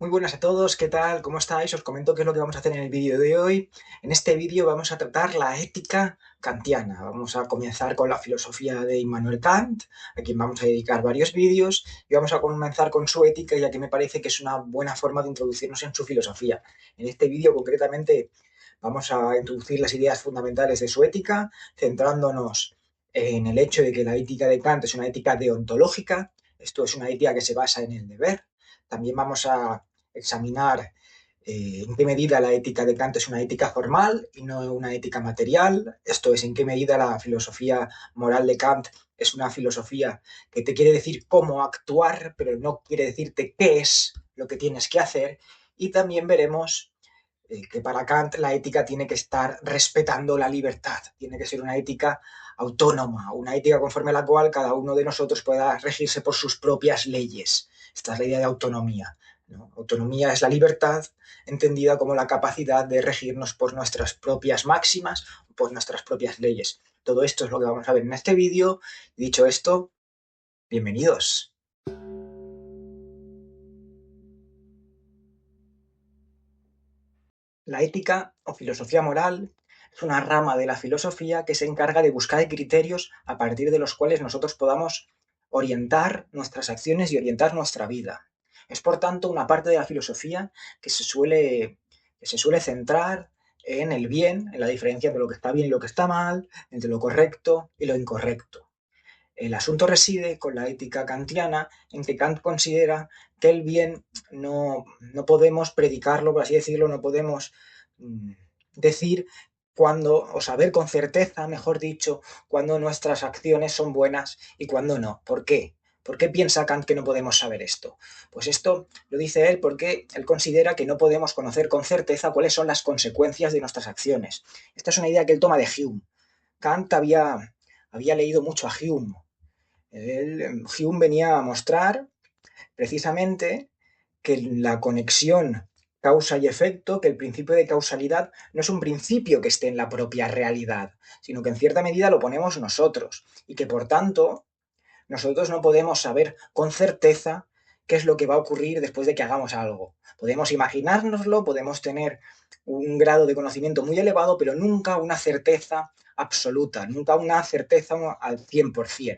Muy buenas a todos, ¿qué tal? ¿Cómo estáis? Os comento qué es lo que vamos a hacer en el vídeo de hoy. En este vídeo vamos a tratar la ética kantiana. Vamos a comenzar con la filosofía de Immanuel Kant, a quien vamos a dedicar varios vídeos, y vamos a comenzar con su ética, ya que me parece que es una buena forma de introducirnos en su filosofía. En este vídeo concretamente vamos a introducir las ideas fundamentales de su ética, centrándonos en el hecho de que la ética de Kant es una ética deontológica. Esto es una ética que se basa en el deber. También vamos a examinar en qué medida la ética de Kant es una ética formal y no una ética material. Esto es, en qué medida la filosofía moral de Kant es una filosofía que te quiere decir cómo actuar, pero no quiere decirte qué es lo que tienes que hacer. Y también veremos que para Kant la ética tiene que estar respetando la libertad, tiene que ser una ética autónoma, una ética conforme a la cual cada uno de nosotros pueda regirse por sus propias leyes. Esta es la idea de autonomía, ¿no? Autonomía es la libertad entendida como la capacidad de regirnos por nuestras propias máximas, por nuestras propias leyes. Todo esto es lo que vamos a ver en este vídeo. Dicho esto, bienvenidos. La ética o filosofía moral es una rama de la filosofía que se encarga de buscar criterios a partir de los cuales nosotros podamos orientar nuestras acciones y orientar nuestra vida. Es, por tanto, una parte de la filosofía que se suele centrar en el bien, en la diferencia entre lo que está bien y lo que está mal, entre lo correcto y lo incorrecto. El asunto reside con la ética kantiana en que Kant considera que el bien no podemos predicarlo, por así decirlo, no podemos mm, decir cuándo, o saber con certeza, mejor dicho, cuándo nuestras acciones son buenas y cuándo no. ¿Por qué? ¿Por qué piensa Kant que no podemos saber esto? Pues esto lo dice él porque él considera que no podemos conocer con certeza cuáles son las consecuencias de nuestras acciones. Esta es una idea que él toma de Hume. Kant había leído mucho a Hume. Hume venía a mostrar precisamente que la conexión causa y efecto, que el principio de causalidad no es un principio que esté en la propia realidad, sino que en cierta medida lo ponemos nosotros y que por tanto nosotros no podemos saber con certeza qué es lo que va a ocurrir después de que hagamos algo. Podemos imaginárnoslo, podemos tener un grado de conocimiento muy elevado, pero nunca una certeza absoluta, nunca una certeza al 100%.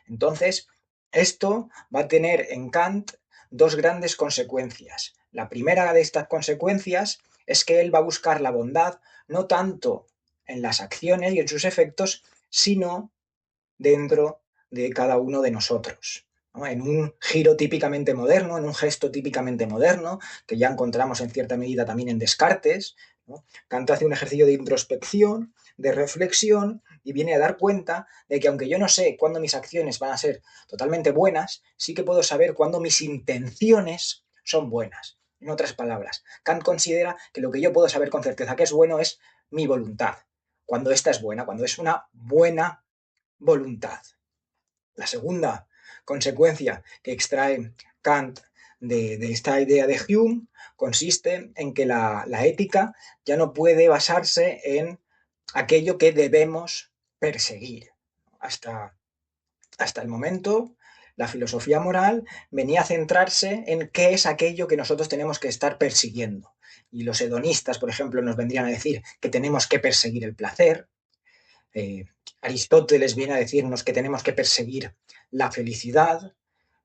Entonces, esto va a tener en Kant dos grandes consecuencias. La primera de estas consecuencias es que él va a buscar la bondad no tanto en las acciones y en sus efectos, sino dentro de cada uno de nosotros, ¿no? En un giro típicamente moderno, en un gesto típicamente moderno, que ya encontramos en cierta medida también en Descartes, ¿no? Kant hace un ejercicio de introspección, de reflexión, y viene a dar cuenta de que aunque yo no sé cuándo mis acciones van a ser totalmente buenas, sí que puedo saber cuándo mis intenciones son buenas. En otras palabras, Kant considera que lo que yo puedo saber con certeza que es bueno es mi voluntad, cuando esta es buena, cuando es una buena voluntad. La segunda consecuencia que extrae Kant de esta idea de Hume consiste en que la ética ya no puede basarse en aquello que debemos perseguir. Hasta, hasta el momento, la filosofía moral venía a centrarse en qué es aquello que nosotros tenemos que estar persiguiendo. Y los hedonistas, por ejemplo, nos vendrían a decir que tenemos que perseguir el placer. eh, Aristóteles viene a decirnos que tenemos que perseguir la felicidad,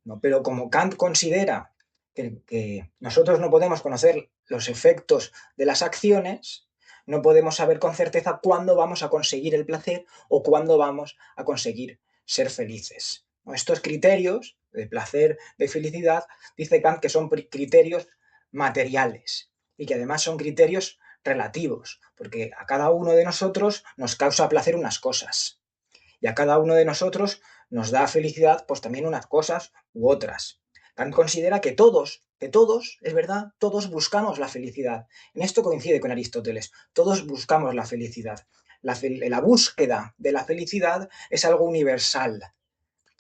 ¿no? Pero como Kant considera que nosotros no podemos conocer los efectos de las acciones, no podemos saber con certeza cuándo vamos a conseguir el placer o cuándo vamos a conseguir ser felices. Estos criterios de placer, de felicidad, dice Kant que son criterios materiales y que además son criterios relativos, porque a cada uno de nosotros nos causa placer unas cosas y a cada uno de nosotros nos da felicidad pues también unas cosas u otras. Kant considera que todos, es verdad, todos buscamos la felicidad. En esto coincide con Aristóteles, todos buscamos la felicidad. La búsqueda de la felicidad es algo universal.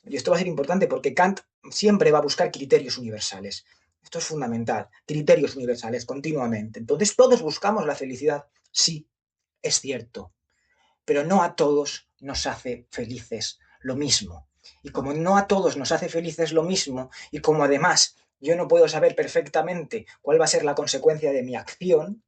Y esto va a ser importante porque Kant siempre va a buscar criterios universales. Esto es fundamental, criterios universales continuamente. Entonces todos buscamos la felicidad, sí, es cierto, pero no a todos nos hace felices lo mismo. Y como no a todos nos hace felices lo mismo, y como además yo no puedo saber perfectamente cuál va a ser la consecuencia de mi acción,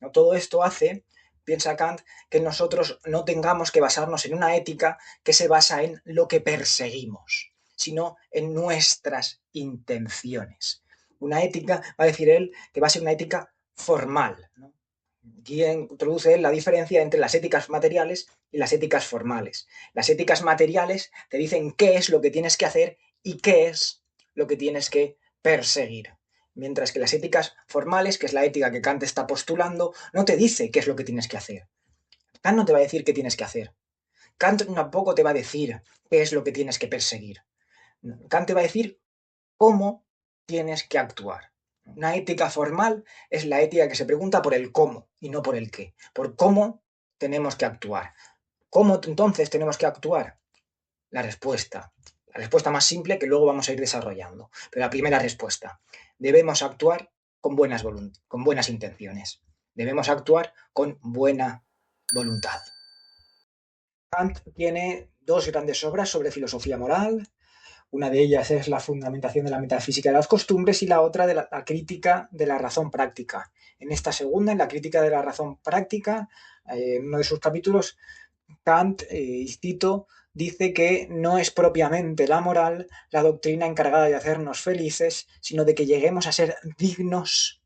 ¿no? Todo esto hace, piensa Kant, que nosotros no tengamos que basarnos en una ética que se basa en lo que perseguimos, sino en nuestras intenciones. Una ética, va a decir él, que va a ser una ética formal, ¿no? Aquí introduce él la diferencia entre las éticas materiales y las éticas formales. Las éticas materiales te dicen qué es lo que tienes que hacer y qué es lo que tienes que perseguir. Mientras que las éticas formales, que es la ética que Kant está postulando, no te dice qué es lo que tienes que hacer. Kant no te va a decir qué tienes que hacer. Kant tampoco te va a decir qué es lo que tienes que perseguir. Kant te va a decir cómo tienes que actuar. Una ética formal es la ética que se pregunta por el cómo y no por el qué, por cómo tenemos que actuar. ¿Cómo entonces tenemos que actuar? La respuesta. La respuesta más simple que luego vamos a ir desarrollando. Pero la primera respuesta. Debemos actuar con buenas intenciones. Debemos actuar con buena voluntad. Kant tiene dos grandes obras sobre filosofía moral. Una de ellas es la fundamentación de la metafísica de las costumbres y la otra de la crítica de la razón práctica. En esta segunda, en la crítica de la razón práctica, en uno de sus capítulos, Kant, y cito, dice que no es propiamente la moral la doctrina encargada de hacernos felices, sino de que lleguemos a ser dignos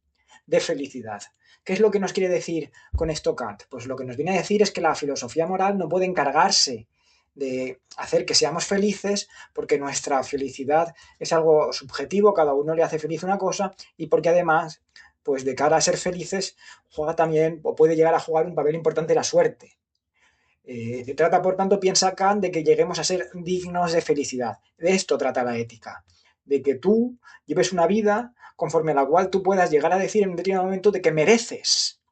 de felicidad. ¿Qué es lo que nos quiere decir con esto Kant? Pues lo que nos viene a decir es que la filosofía moral no puede encargarse de hacer que seamos felices, porque nuestra felicidad es algo subjetivo, cada uno le hace feliz una cosa, y porque además, pues de cara a ser felices, juega también, o puede llegar a jugar un papel importante la suerte. Se trata, por tanto, piensa Kant, de que lleguemos a ser dignos de felicidad. De esto trata la ética, de que tú lleves una vida conforme a la cual tú puedas llegar a decir en un determinado momento de que mereces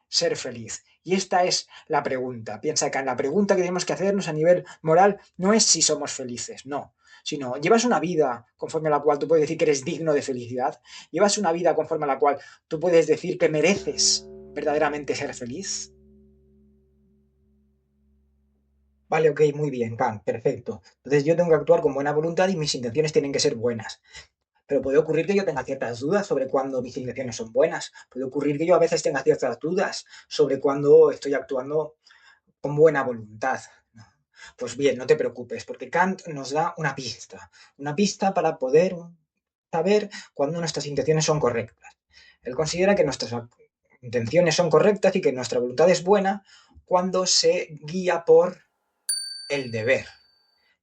ser feliz. Y esta es la pregunta. Piensa que la pregunta que tenemos que hacernos a nivel moral no es si somos felices, no, sino llevas una vida conforme a la cual tú puedes decir que eres digno de felicidad, llevas una vida conforme a la cual tú puedes decir que mereces verdaderamente ser feliz. Vale, ok, muy bien, Kant, perfecto. Entonces yo tengo que actuar con buena voluntad y mis intenciones tienen que ser buenas. Pero puede ocurrir que yo tenga ciertas dudas sobre cuándo mis intenciones son buenas. Puede ocurrir que yo a veces tenga ciertas dudas sobre cuándo estoy actuando con buena voluntad. Pues bien, no te preocupes, porque Kant nos da una pista para poder saber cuándo nuestras intenciones son correctas. Él considera que nuestras intenciones son correctas y que nuestra voluntad es buena cuando se guía por el deber,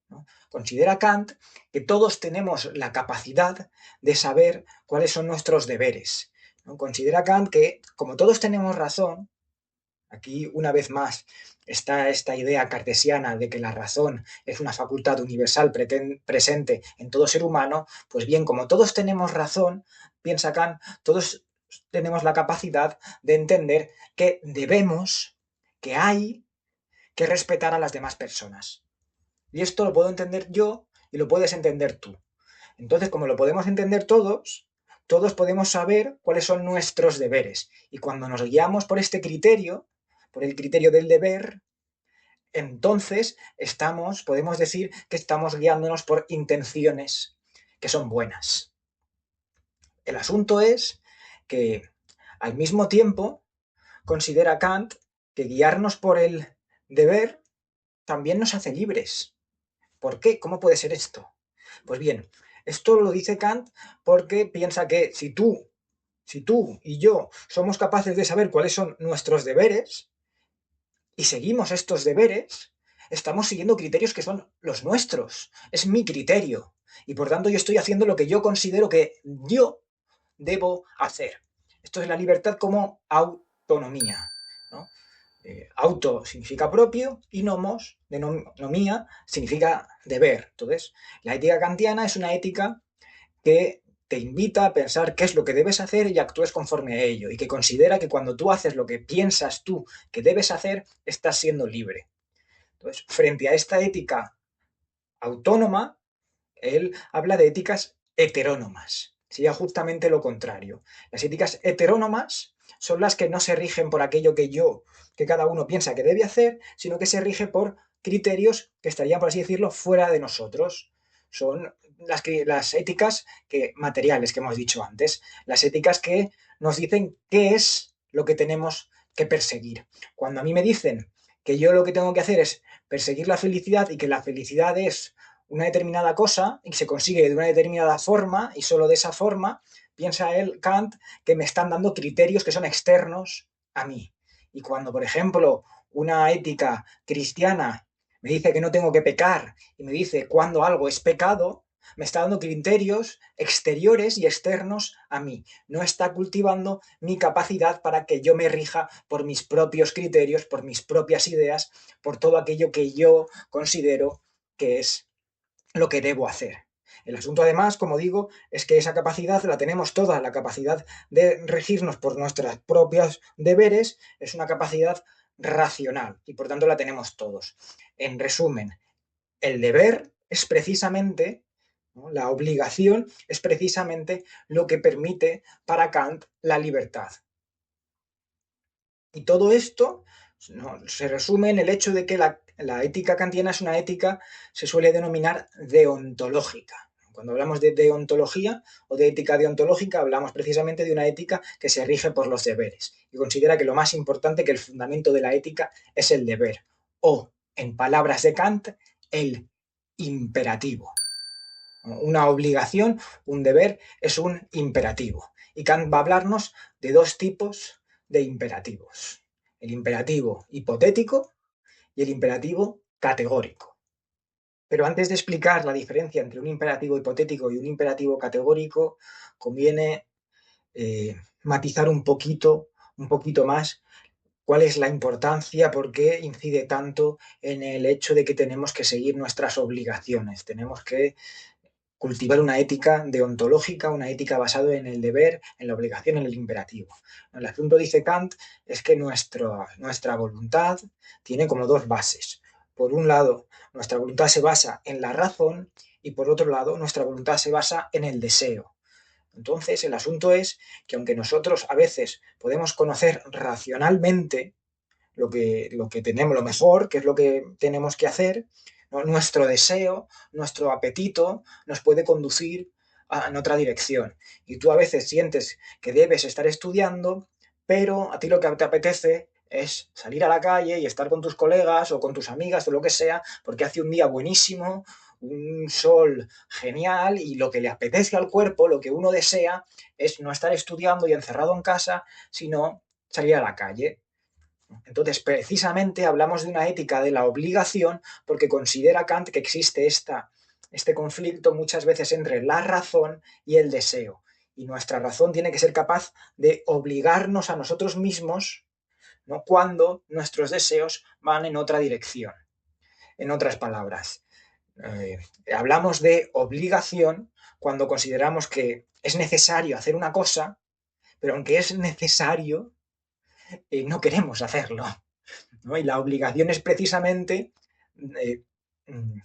¿no? Considera Kant que todos tenemos la capacidad de saber cuáles son nuestros deberes, ¿no? Considera Kant que, como todos tenemos razón, aquí una vez más está esta idea cartesiana de que la razón es una facultad universal presente en todo ser humano, pues bien, como todos tenemos razón, piensa Kant, todos tenemos la capacidad de entender que debemos, que hay que respetar a las demás personas. Y esto lo puedo entender yo y lo puedes entender tú. Entonces, como lo podemos entender todos, todos podemos saber cuáles son nuestros deberes. Y cuando nos guiamos por este criterio, por el criterio del deber, entonces podemos decir que estamos guiándonos por intenciones que son buenas. El asunto es que al mismo tiempo considera Kant que guiarnos por el deber también nos hace libres. ¿Por qué? ¿Cómo puede ser esto? Pues bien, esto lo dice Kant porque piensa que si tú y yo somos capaces de saber cuáles son nuestros deberes y seguimos estos deberes, estamos siguiendo criterios que son los nuestros. Es mi criterio. Y por tanto yo estoy haciendo lo que yo considero que yo debo hacer. Esto es la libertad como autonomía, ¿no? Auto significa propio y nomos, de nomía, significa deber. Entonces, la ética kantiana es una ética que te invita a pensar qué es lo que debes hacer y actúes conforme a ello, y que considera que cuando tú haces lo que piensas tú que debes hacer, estás siendo libre. Entonces, frente a esta ética autónoma, él habla de éticas heterónomas. Sería justamente lo contrario. Las éticas heterónomas son las que no se rigen por aquello que cada uno piensa que debe hacer, sino que se rige por criterios que estarían, por así decirlo, fuera de nosotros. Son las éticas materiales que hemos dicho antes, las éticas que nos dicen qué es lo que tenemos que perseguir. Cuando a mí me dicen que yo lo que tengo que hacer es perseguir la felicidad y que la felicidad es una determinada cosa y se consigue de una determinada forma y solo de esa forma, piensa él, Kant, que me están dando criterios que son externos a mí. Y cuando, por ejemplo, una ética cristiana me dice que no tengo que pecar y me dice cuando algo es pecado, me está dando criterios exteriores y externos a mí. No está cultivando mi capacidad para que yo me rija por mis propios criterios, por mis propias ideas, por todo aquello que yo considero que es lo que debo hacer. El asunto, además, como digo, es que esa capacidad la tenemos toda, la capacidad de regirnos por nuestros propios deberes es una capacidad racional y por tanto la tenemos todos. En resumen, el deber es precisamente, ¿no? La obligación es precisamente lo que permite para Kant la libertad. Y todo esto, ¿no?, se resume en el hecho de que la ética kantiana es una ética, se suele denominar deontológica. Cuando hablamos de deontología o de ética deontológica, hablamos precisamente de una ética que se rige por los deberes y considera que lo más importante, que el fundamento de la ética es el deber, o, en palabras de Kant, el imperativo. Una obligación, un deber, es un imperativo. Y Kant va a hablarnos de dos tipos de imperativos: el imperativo hipotético y el imperativo categórico. Pero antes de explicar la diferencia entre un imperativo hipotético y un imperativo categórico, conviene matizar un poquito más cuál es la importancia, por qué incide tanto en el hecho de que tenemos que seguir nuestras obligaciones, tenemos que cultivar una ética deontológica, una ética basada en el deber, en la obligación, en el imperativo. El asunto, dice Kant, es que nuestra voluntad tiene como dos bases. Por un lado, nuestra voluntad se basa en la razón y por otro lado, nuestra voluntad se basa en el deseo. Entonces, el asunto es que aunque nosotros a veces podemos conocer racionalmente lo que tenemos, lo mejor, que es lo que tenemos que hacer, ¿no?, nuestro deseo, nuestro apetito nos puede conducir en otra dirección. Y tú a veces sientes que debes estar estudiando, pero a ti lo que te apetece es salir a la calle y estar con tus colegas o con tus amigas o lo que sea, porque hace un día buenísimo, un sol genial, y lo que le apetece al cuerpo, lo que uno desea, es no estar estudiando y encerrado en casa, sino salir a la calle. Entonces, precisamente hablamos de una ética de la obligación porque considera Kant que existe este conflicto muchas veces entre la razón y el deseo. Y nuestra razón tiene que ser capaz de obligarnos a nosotros mismos, ¿no?, cuando nuestros deseos van en otra dirección. En otras palabras, eh, hablamos de obligación cuando consideramos que es necesario hacer una cosa, pero aunque es necesario, no queremos hacerlo, ¿no? Y la obligación es precisamente eh, mm,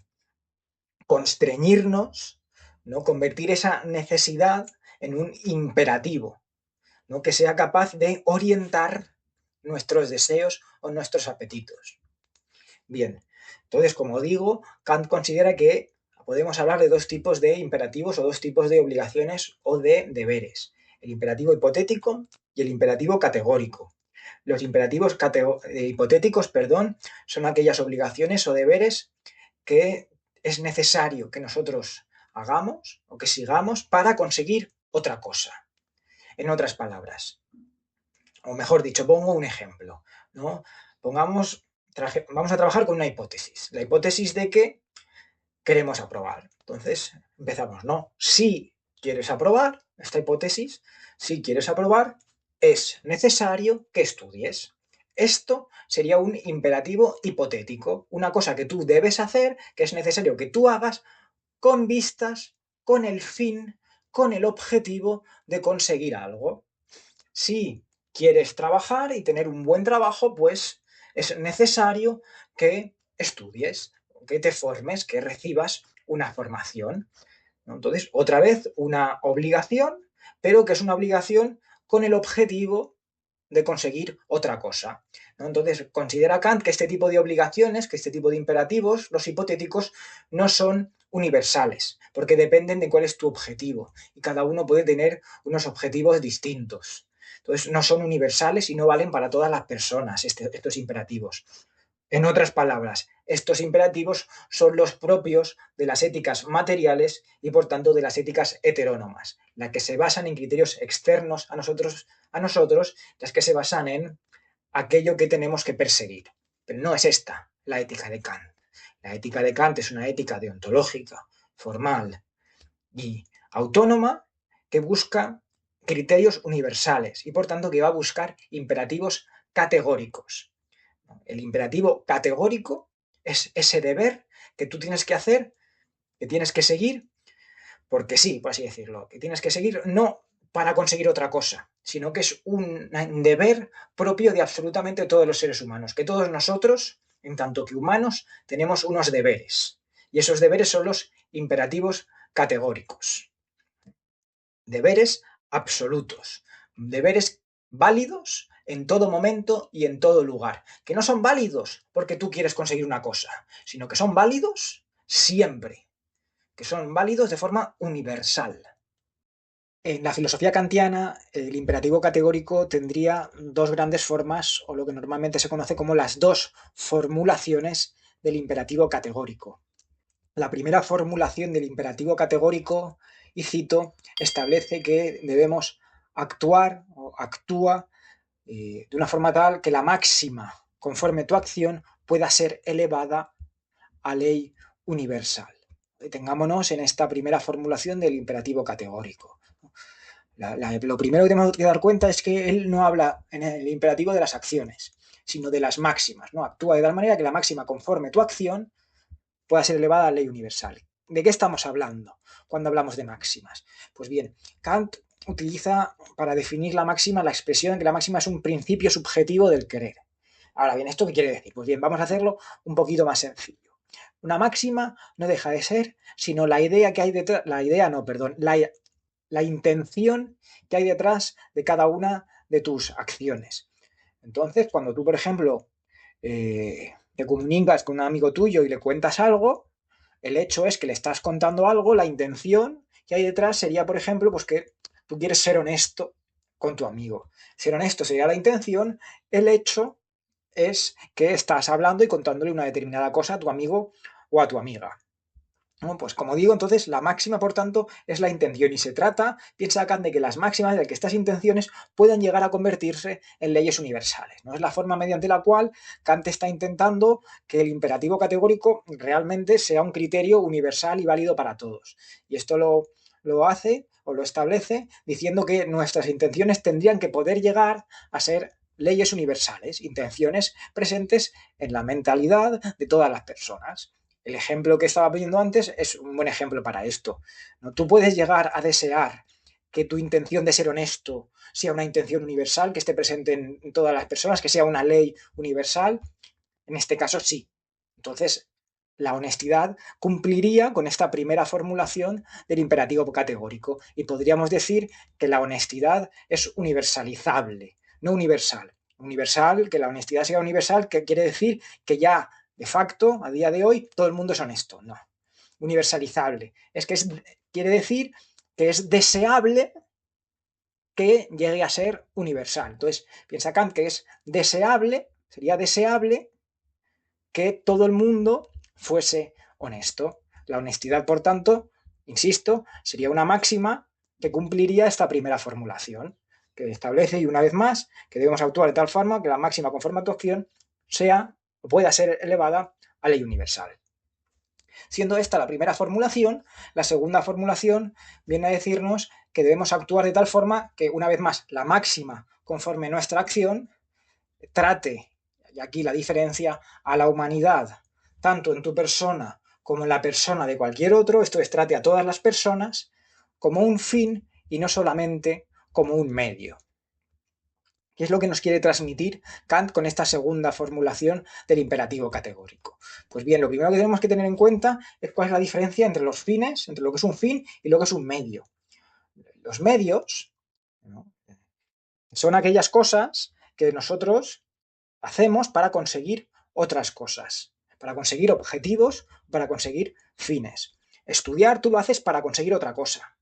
constreñirnos, ¿no?, convertir esa necesidad en un imperativo, ¿no?, que sea capaz de orientar nuestros deseos o nuestros apetitos. Bien, entonces, como digo, Kant considera que podemos hablar de dos tipos de imperativos o dos tipos de obligaciones o de deberes: el imperativo hipotético y el imperativo categórico. Los imperativos hipotéticos, perdón, son aquellas obligaciones o deberes que es necesario que nosotros hagamos o que sigamos para conseguir otra cosa. En otras palabras, o mejor dicho, pongo un ejemplo, ¿no? Vamos a trabajar con una hipótesis. La hipótesis de que queremos aprobar. Entonces, empezamos, ¿no? Si quieres aprobar esta hipótesis, si quieres aprobar, es necesario que estudies. Esto sería un imperativo hipotético, una cosa que tú debes hacer, que es necesario que tú hagas con vistas, con el fin, con el objetivo de conseguir algo. Si quieres trabajar y tener un buen trabajo, pues es necesario que estudies, que te formes, que recibas una formación, ¿no? Entonces, otra vez, una obligación, pero que es una obligación con el objetivo de conseguir otra cosa, ¿no? Entonces, considera Kant que este tipo de obligaciones, que este tipo de imperativos, los hipotéticos, no son universales, porque dependen de cuál es tu objetivo, y cada uno puede tener unos objetivos distintos. Entonces, no son universales y no valen para todas las personas estos imperativos. En otras palabras, estos imperativos son los propios de las éticas materiales y por tanto de las éticas heterónomas, las que se basan en criterios externos a nosotros, las que se basan en aquello que tenemos que perseguir. Pero no es esta la ética de Kant. La ética de Kant es una ética deontológica, formal y autónoma que busca criterios universales y por tanto que va a buscar imperativos categóricos. El imperativo categórico es ese deber que tú tienes que hacer, que tienes que seguir, porque sí, por así decirlo, que tienes que seguir no para conseguir otra cosa, sino que es un deber propio de absolutamente todos los seres humanos, que todos nosotros, en tanto que humanos, tenemos unos deberes. Y esos deberes son los imperativos categóricos. Deberes absolutos, deberes válidos en todo momento y en todo lugar, que no son válidos porque tú quieres conseguir una cosa, sino que son válidos siempre, que son válidos de forma universal. En la filosofía kantiana, el imperativo categórico tendría dos grandes formas, o lo que normalmente se conoce como las dos formulaciones del imperativo categórico. La primera formulación del imperativo categórico, y cito, establece que debemos actuar o actúa de una forma tal que la máxima conforme tu acción pueda ser elevada a ley universal. Detengámonos en esta primera formulación del imperativo categórico. Lo primero que tenemos que dar cuenta es que él no habla en el imperativo de las acciones, sino de las máximas, ¿no? Actúa de tal manera que la máxima conforme tu acción pueda ser elevada a ley universal. ¿De qué estamos hablando cuando hablamos de máximas? Pues bien, Kant utiliza para definir la máxima la expresión de que la máxima es un principio subjetivo del querer. Ahora bien, ¿esto qué quiere decir? Pues bien, vamos a hacerlo un poquito más sencillo. Una máxima no deja de ser sino la idea que hay detrás, la idea no, perdón, la intención que hay detrás de cada una de tus acciones. Entonces, cuando tú, por ejemplo, te comunicas con un amigo tuyo y le cuentas algo, el hecho es que le estás contando algo, la intención que hay detrás sería, por ejemplo, pues que tú quieres ser honesto con tu amigo. Ser honesto sería la intención, el hecho es que estás hablando y contándole una determinada cosa a tu amigo o a tu amiga. ¿No? Pues como digo, entonces la máxima, por tanto, es la intención y se trata, piensa Kant, de que las máximas, de que estas intenciones puedan llegar a convertirse en leyes universales. ¿No? Es la forma mediante la cual Kant está intentando que el imperativo categórico realmente sea un criterio universal y válido para todos. Y esto lo hace o lo establece diciendo que nuestras intenciones tendrían que poder llegar a ser leyes universales, intenciones presentes en la mentalidad de todas las personas. El ejemplo que estaba pidiendo antes es un buen ejemplo para esto, ¿no? Tú puedes llegar a desear que tu intención de ser honesto sea una intención universal, que esté presente en todas las personas, que sea una ley universal. En este caso sí. Entonces, la honestidad cumpliría con esta primera formulación del imperativo categórico y podríamos decir que la honestidad es universalizable, no universal. Universal, que la honestidad sea universal, que quiere decir que ya de facto, a día de hoy, todo el mundo es honesto. No. Universalizable. Es que quiere decir que es deseable que llegue a ser universal. Entonces, piensa Kant que es deseable, sería deseable que todo el mundo fuese honesto. La honestidad, por tanto, insisto, sería una máxima que cumpliría esta primera formulación, que establece, y una vez más, que debemos actuar de tal forma que la máxima conforme a tu acción sea o pueda ser elevada a ley universal. Siendo esta la primera formulación, la segunda formulación viene a decirnos que debemos actuar de tal forma que, una vez más, la máxima conforme a nuestra acción trate, y aquí la diferencia, a la humanidad, tanto en tu persona como en la persona de cualquier otro, esto es, trate a todas las personas como un fin y no solamente como un medio. ¿Qué es lo que nos quiere transmitir Kant con esta segunda formulación del imperativo categórico? Pues bien, lo primero que tenemos que tener en cuenta es cuál es la diferencia entre los fines, entre lo que es un fin y lo que es un medio. Los medios, ¿no?, son aquellas cosas que nosotros hacemos para conseguir otras cosas, para conseguir objetivos, para conseguir fines. Estudiar tú lo haces para conseguir otra cosa,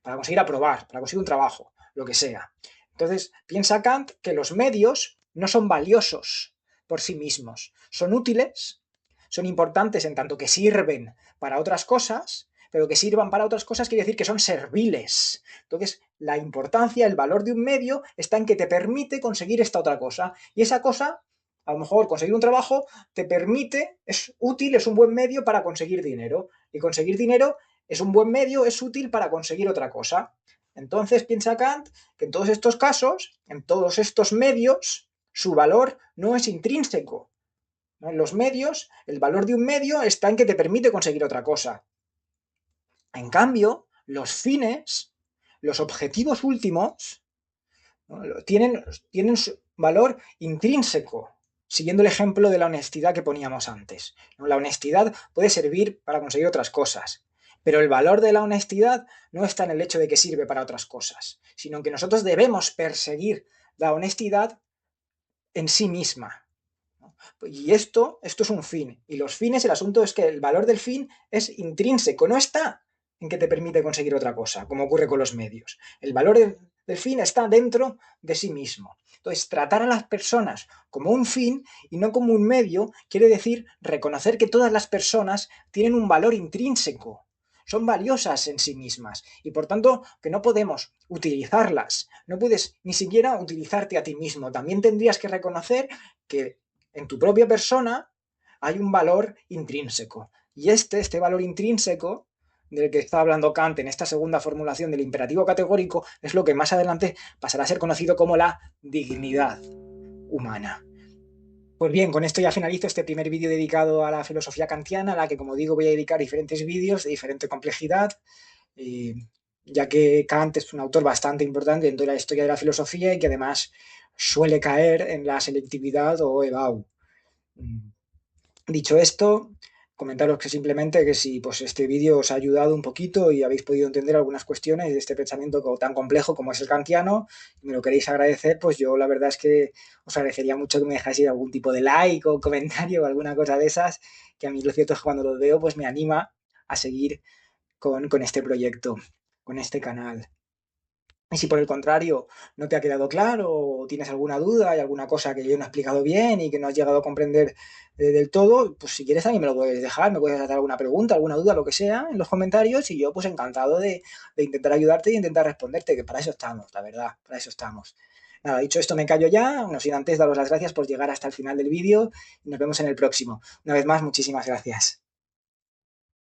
para conseguir aprobar, para conseguir un trabajo, lo que sea. Entonces, piensa Kant que los medios no son valiosos por sí mismos, son útiles, son importantes en tanto que sirven para otras cosas, pero que sirvan para otras cosas quiere decir que son serviles. Entonces, la importancia, el valor de un medio está en que te permite conseguir esta otra cosa. Y esa cosa, a lo mejor conseguir un trabajo, te permite, es útil, es un buen medio para conseguir dinero. Y conseguir dinero es un buen medio, es útil para conseguir otra cosa. Entonces piensa Kant que en todos estos casos, en todos estos medios, su valor no es intrínseco. ¿No? En los medios, el valor de un medio está en que te permite conseguir otra cosa. En cambio, los fines, los objetivos últimos, ¿no? tienen su valor intrínseco, siguiendo el ejemplo de la honestidad que poníamos antes. ¿No? La honestidad puede servir para conseguir otras cosas, pero el valor de la honestidad no está en el hecho de que sirve para otras cosas, sino en que nosotros debemos perseguir la honestidad en sí misma. Y esto es un fin. Y los fines, el asunto es que el valor del fin es intrínseco, no está en que te permite conseguir otra cosa, como ocurre con los medios. El valor del fin está dentro de sí mismo. Entonces, tratar a las personas como un fin y no como un medio quiere decir reconocer que todas las personas tienen un valor intrínseco, son valiosas en sí mismas y por tanto que no podemos utilizarlas, no puedes ni siquiera utilizarte a ti mismo, también tendrías que reconocer que en tu propia persona hay un valor intrínseco y este valor intrínseco del que está hablando Kant en esta segunda formulación del imperativo categórico es lo que más adelante pasará a ser conocido como la dignidad humana. Pues bien, con esto ya finalizo este primer vídeo dedicado a la filosofía kantiana, a la que, como digo, voy a dedicar diferentes vídeos de diferente complejidad, ya que Kant es un autor bastante importante en toda la historia de la filosofía y que además suele caer en la selectividad o EBAU. Dicho esto, comentaros que simplemente que si pues, este vídeo os ha ayudado un poquito y habéis podido entender algunas cuestiones de este pensamiento tan complejo como es el kantiano y me lo queréis agradecer, pues yo la verdad es que os agradecería mucho que me dejáis algún tipo de like o comentario o alguna cosa de esas, que a mí lo cierto es que cuando lo veo pues me anima a seguir con este proyecto, con este canal. Y si por el contrario no te ha quedado claro o tienes alguna duda, hay alguna cosa que yo no he explicado bien y que no has llegado a comprender del todo, pues si quieres también me lo puedes dejar, me puedes hacer alguna pregunta, alguna duda, lo que sea, en los comentarios y yo pues encantado de intentar ayudarte y intentar responderte, que para eso estamos, la verdad, para eso estamos. Nada, dicho esto me callo ya, no sin antes daros las gracias por llegar hasta el final del vídeo y nos vemos en el próximo. Una vez más, muchísimas gracias.